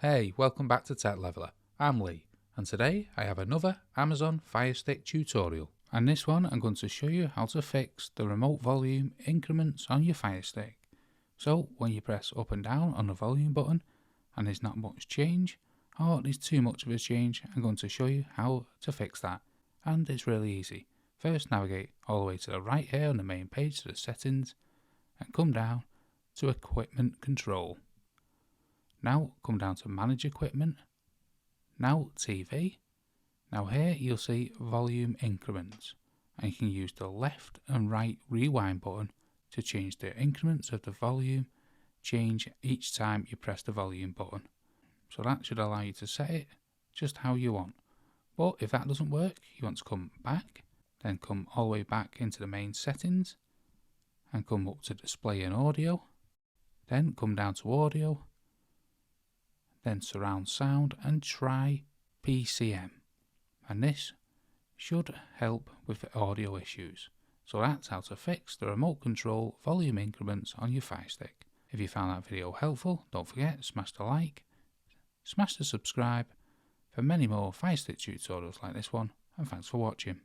Hey, welcome back to Tech Leveler. I'm Lee, and today I have another Amazon Firestick tutorial. And this one I'm going to show you how to fix the remote volume increments on your Firestick. So when you press up and down on the volume button and there's not much change, or there's too much of a change, I'm going to show you how to fix that. And it's really easy. First navigate all the way to the right here on the main page to the settings and come down to equipment control. Now come down to manage equipment. Now TV. Now here you'll see volume increments, and you can use the left and right rewind button to change the increments of the volume change each time you press the volume button. So that should allow you to set it just how you want. But if that doesn't work, you want to come back, then come all the way back into the main settings and come up to display and audio, then come down to audio, then surround sound and try PCM, and this should help with the audio issues. So that's how to fix the remote control volume increments on your Firestick. If you found that video helpful, don't forget smash the like, smash the subscribe for many more Firestick tutorials like this one, and thanks for watching.